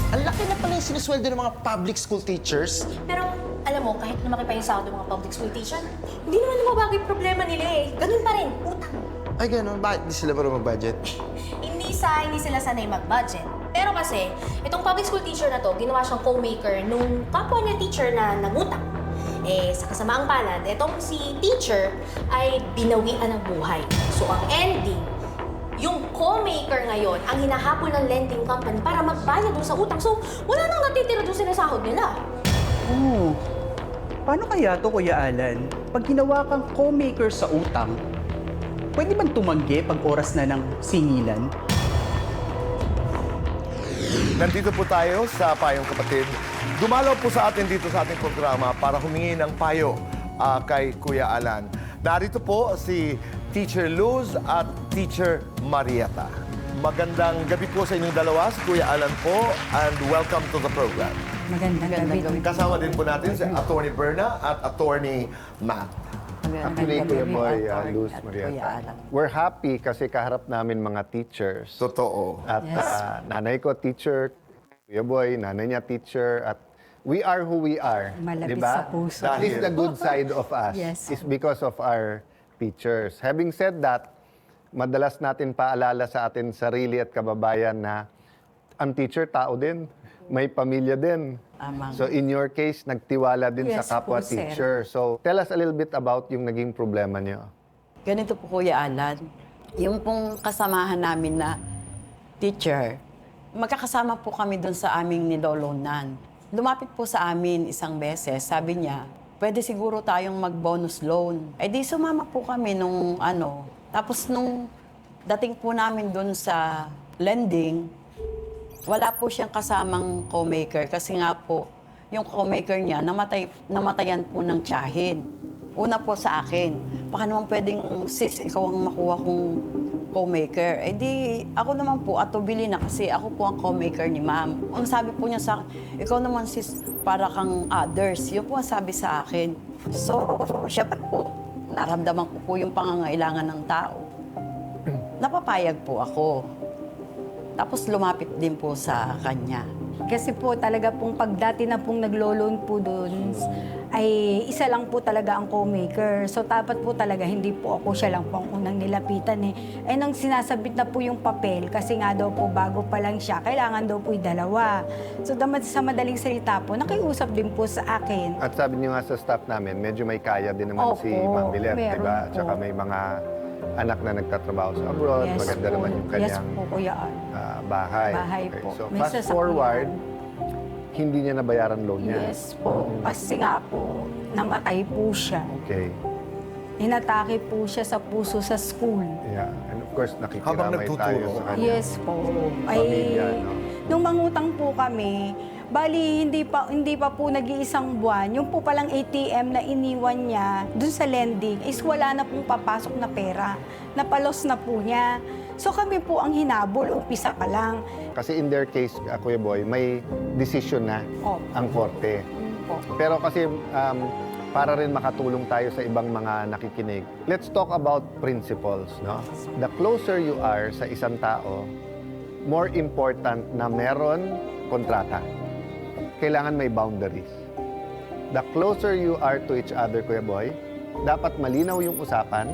Ang laki na pala yung sinusweldo ng mga public school teachers. Pero alam mo, kahit lumaki pa yung sahod ng mga public school teacher, hindi naman nababago yung problema nila eh. Ganun pa rin, utang. Ay, gano'n. Bakit di sila marunong mag-budget? Hindi sila sanay mag-budget. Pero kasi, itong public school teacher na to, ginawa siyang co-maker nung kapwa niya teacher na nangutang. Eh, sa kasamaang palad, itong si teacher ay binawian ng buhay. So, ang ending, yung co-maker ngayon ang hinahabol ng lending company para magbayad dun sa utang. So, wala nang natitira dun sa sahod nila. Oh, paano kaya to, Kuya Alan? Pag ginawa kang co-maker sa utang, pwede bang tumanggi pag oras na ng singilan? Nandito po tayo sa Payong Kapatid. Dumalaw po sa atin dito sa ating programa para humingi ng payo kay Kuya Alan. Narito po si Teacher Luz at Teacher Marieta. Magandang gabi po sa inyong dalawa, si Kuya Alan po, and welcome to the program. Magandang gabi. Kasama din po natin si Attorney Berna at Attorney Matt. Actually, Kuya Boy, Luz, Kuya Marieta. Alan. We're happy kasi kaharap namin mga teachers. Totoo. At nanay ko teacher, Kuya Boy, nanay niya teacher, at we are who we are. Malapit diba? sa puso. That is the good side of us. Yes. Is because of our teachers. Having said that, madalas natin paalala sa atin sarili at kababayan na ang teacher tao din, may pamilya din. Amang. So in your case, nagtiwala din Yes sa kapwa po, sir. teacher. So tell us a little bit about yung naging problema niyo. Ganito po, Kuya Alan. Yung pong kasamahan namin na teacher, magkakasama po kami doon sa aming nilolonan. Lumapit po sa amin isang beses, sabi niya, pwede siguro tayong mag-bonus loan. Eh di sumama po kami nung tapos nung dating po namin doon sa lending, wala po siyang kasamang co-maker kasi nga po, yung co-maker niya, namatayan po ng tiyahin. Una po sa akin, baka naman pwedeng, sis, ikaw ang makuha kong co-maker. Eh di, ako naman po, atubili na kasi ako po ang co-maker ni ma'am. Ang sabi po niya sa akin, ikaw naman sis, para kang others. Yun po ang sabi sa akin. So, syempre po, naramdaman ko po yung pangangailangan ng tao. Napapayag po ako. Tapos lumapit din po sa kanya. Kasi po talaga pong pagdati na pong naglo-loan po doon, ay isa lang po talaga ang co-maker. So dapat po talaga hindi po ako siya lang po ang unang nilapitan eh. Eh nang sinasabit na po yung papel, kasi nga daw po bago pa lang siya, kailangan daw po dalawa. So sa madaling salita po, nakiusap din po sa akin. At sabi niyo nga sa staff namin, medyo may kaya din naman Opo, si Ma'am Milet, meron diba? At po. saka may mga anak na nagtatrabaho sa abroad. Maganda po. naman yung Yes kanyang po, Kuya Al. bahay. Bahay Okay, po. So May fast sasakyan. forward, hindi niya nabayaran loan niya. Yes po. Kasi nga po, namatay po siya. Okay. Inatake po siya sa puso sa school. Yeah. And of course, Habang nakikiramay tayo nagtuturo. sa kanya. Yes po. Pamilya, no? Nung mangutang po kami, bali hindi pa po nag-iisang buwan, yung po palang ATM na iniwan niya dun sa lending is wala na pong papasok na pera. Napalos na po niya. So kami po ang hinabol, umpisa pa lang. Kasi in their case, Kuya Boy, may decision na Opo. ang korte. Po. Pero kasi para rin makatulong tayo sa ibang mga nakikinig, let's talk about principles, no? The closer you are sa isang tao, more important na meron kontrata. Kailangan may boundaries. The closer you are to each other, Kuya Boy, dapat malinaw yung usapan,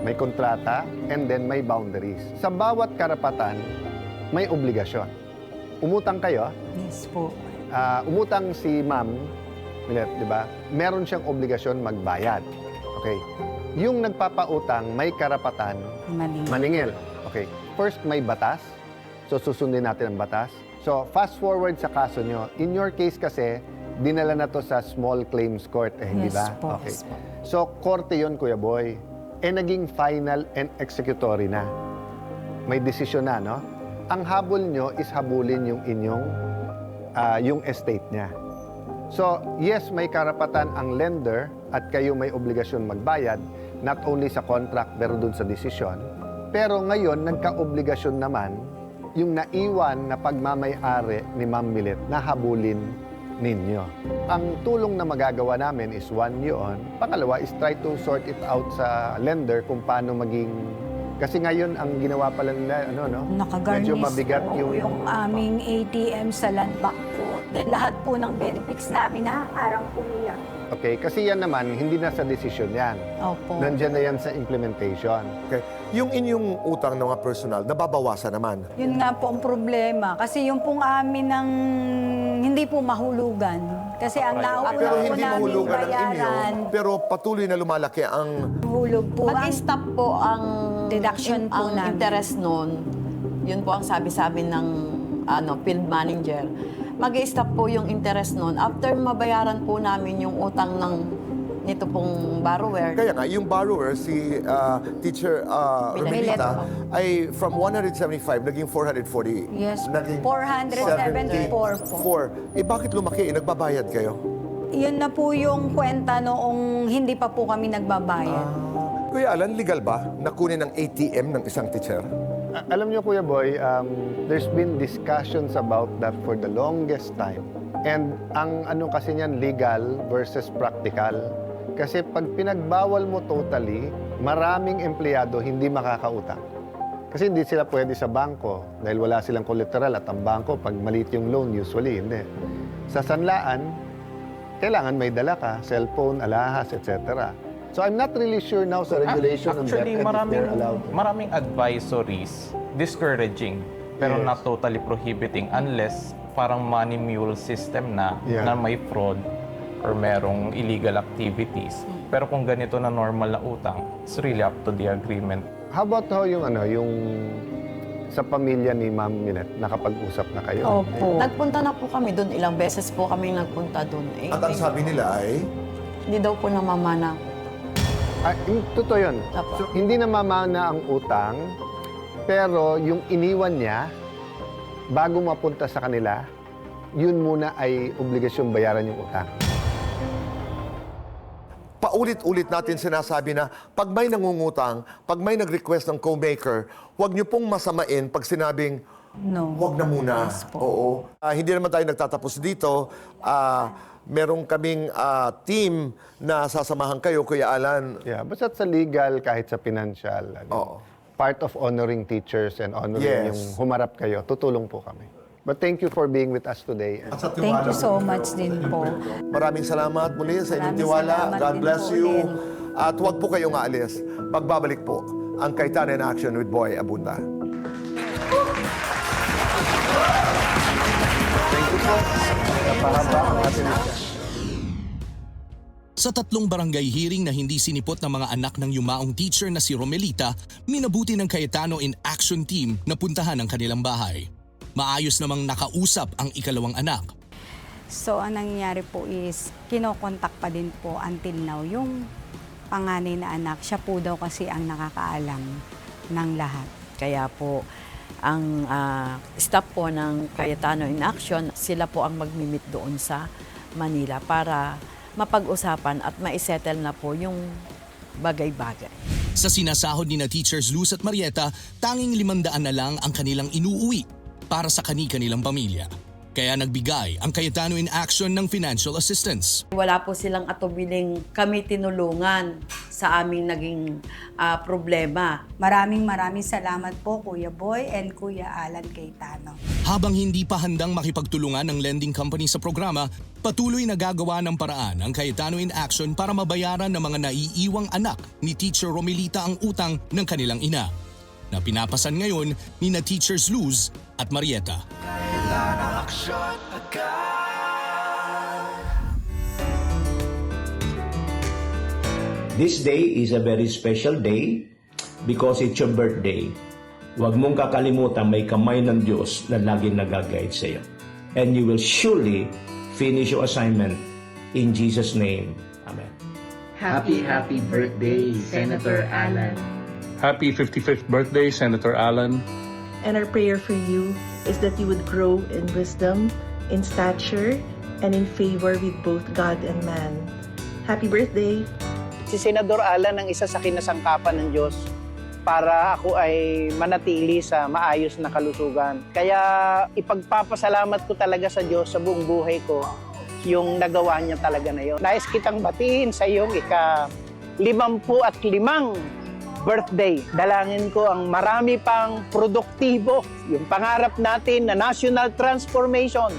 may kontrata, and then may boundaries. Sa bawat karapatan, may obligasyon. Umutang kayo, Yes po. umutang si Ma'am Milet, di ba? Meron siyang obligasyon magbayad. Okay. Yung nagpapautang, may karapatan Mali. maningil. Okay. First, may batas. So, susundin natin ang batas. So, fast forward sa kaso nyo. In your case kasi, dinala na to sa small claims court, di Yes ba? po. Okay. Yes po. So, korte yon, Kuya Boy. Naging final and executory na. May desisyon na, no? Ang habol nyo is habulin yung inyong, yung estate niya. So, yes, may karapatan ang lender at kayo may obligasyon magbayad, not only sa contract pero dun sa desisyon. Pero ngayon, nagka-obligasyon naman yung naiwan na pagmamay-ari ni Ma'am Milet na habulin ninyo. Ang tulong na magagawa namin is one, yun. Pangalawa is try to sort it out sa lender kung paano maging Kasi ngayon, ang ginawa pala nila, Nakagarnish medyo mabigat po yung aming ATM sa land bank po. Dahil lahat po ng benefits namin nakakaarang umiyak. Okay, kasi yan naman, hindi na sa desisyon yan. Opo. Nandiyan na yan sa implementation. Okay. Yung inyong utang na mga personal, nababawasan naman. Yun nga po ang problema. Kasi yung pong amin ng hindi po mahulugan. Kasi ang nauna Pero po hindi namin mahulugan ng inyo, bayaran, pero patuloy na lumalaki ang... hulog po. Ang Mag-stop po ang Deduction po ang namin. interest noon. Yun po ang sabi sa amin ng field manager. Mag-stop po yung interest noon. After mabayaran po namin yung utang nito pong borrower. Kaya nga, yung borrower, si Teacher Romelita, ay from 175, naging 440. Yes, Naging 474 po. Bakit lumaki? Nagbabayad kayo? Yun na po yung kwenta noong hindi pa po kami nagbabayad. Kuya Alan, legal ba na kunin ng ATM ng isang teacher? Alam niyo, Kuya Boy, there's been discussions about that for the longest time. And ang ano kasi niyan, legal versus practical. Kasi pag pinagbawal mo totally, maraming empleyado hindi makakautang. Kasi hindi sila pwede sa bangko dahil wala silang collateral at ang bangko, pag maliit yung loan, usually hindi. Sa sanlaan, kailangan may dala ka, cellphone, alahas, etc. So I'm not really sure now sa regulation on that Actually, and if they're allowed. maraming advisories discouraging pero Yes. not totally prohibiting unless parang money mule system na Yeah. na may fraud or merong illegal activities. Pero kung ganito na normal na utang, it's really up to the agreement. How about ho yung sa pamilya ni Ma'am Minette, nakapag-usap na kayo? Opo. Nagpunta na po kami doon. Ilang beses po kami nagpunta doon. At ang sabi nila ay... Hindi daw po namamana. Totoo yun. Apo. So, hindi na mamana ang utang, pero yung iniwan niya, bago mapunta sa kanila, yun muna ay obligasyon bayaran yung utang. Paulit-ulit natin sinasabi na pag may nangungutang, pag may nag-request ng co-maker, huwag niyo pong masamain pag sinabing, No. huwag na muna. Yes po. Oo. Hindi naman tayo nagtatapos dito. Meron kaming team na sasamahan kayo, Kuya Alan. Yeah, basta sa legal, kahit sa financial, Oo. part of honoring teachers and honoring Yes. yung humarap kayo, tutulong po kami. But thank you for being with us today. Thank you so much din po. Maraming salamat muli sa inyong Maraming tiwala. salamat God din bless po you. ulit. At huwag po kayong aalis. Magbabalik po ang Cayetano in Action with Boy Abunda. Thank you po. Napahaba ang ating Sa 3 barangay hearing na hindi sinipot ng mga anak ng yumaong teacher na si Romelita, minabuti ng Cayetano in Action team na puntahan ang kanilang bahay. Maayos namang nakausap ang ikalawang anak. So, ang nangyayari po is, kinokontak pa din po until now yung panganay na anak. Siya po daw kasi ang nakakaalam ng lahat. Kaya po, ang staff po ng Cayetano in Action, sila po ang magmi-meet doon sa Manila para mapag-usapan at maisettle na po yung bagay-bagay. Sa sinasahod ni na Teachers Luz at Marieta, tanging 500 na lang ang kanilang inuuwi para sa kanilang pamilya. Kaya nagbigay ang Cayetano in Action ng financial assistance. Wala po silang atubiling kami tinulungan sa aming naging problema. Maraming salamat po, Kuya Boy and Kuya Alan Cayetano. Habang hindi pa handang makipagtulungan ng lending company sa programa, patuloy na gagawa ng paraan ang Cayetano in Action para mabayaran ng mga naiiwang anak ni Teacher Romelita ang utang ng kanilang ina, na pinapasan ngayon ni na Teachers Luz at Marieta. This day is a very special day because it's your birthday. Huwag mong kakalimutan may kamay ng Diyos na laging nag-guide sa iyo. And you will surely finish your assignment in Jesus' name. Amen. Happy birthday, Senator Alan. Happy 55th birthday, Senator Alan. And our prayer for you is that you would grow in wisdom, in stature, and in favor with both God and man. Happy birthday! Si Senador Alan ang isa sa kinasangkapan ng Diyos para ako ay manatili sa maayos na kalusugan. Kaya ipagpapasalamat ko talaga sa Diyos sa buong buhay ko yung nagawa niya talaga na yun. Nais kitang batiin sa iyong ika-55 birthday. Dalangin ko ang marami pang produktibo, yung pangarap natin na national transformation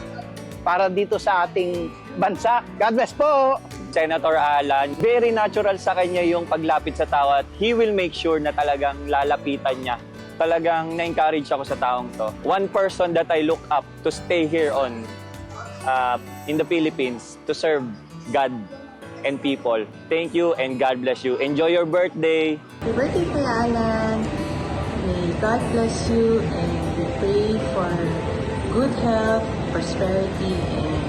para dito sa ating bansa. God bless po! Senator Alan, very natural sa kanya yung paglapit sa tao at he will make sure na talagang lalapitan niya. Talagang na-encourage ako sa taong to. One person that I look up to stay here on in the Philippines to serve God and people. Thank you and God bless you. Enjoy your birthday! Happy birthday, Kuya Alan. May God bless you and we pray for good health, prosperity, and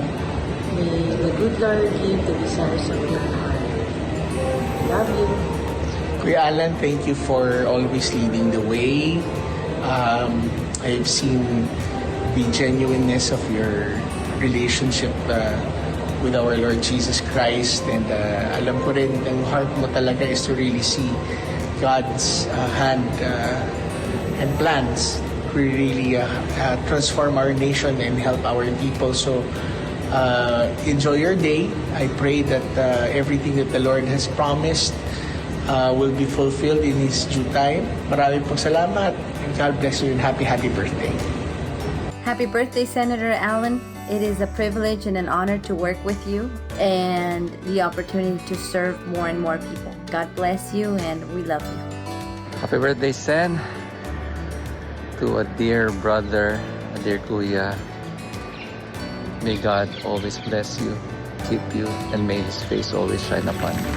may the good Lord give the desires of your heart. Love you. Kuya Alan, thank you for always leading the way. I've seen the genuineness of your relationship with our Lord Jesus Christ, and alam ko rin ang heart mo talaga is to really see God's hand and plans to really transform our nation and help our people. So enjoy your day. I pray that everything that the Lord has promised will be fulfilled in His due time. Maraming pong salamat and God bless you and happy birthday. Happy birthday, Senator Allen. It is a privilege and an honor to work with you and the opportunity to serve more and more people. God bless you and we love you. Happy birthday, Sen. To a dear brother, a dear kuya. May God always bless you, keep you, and may His face always shine upon you.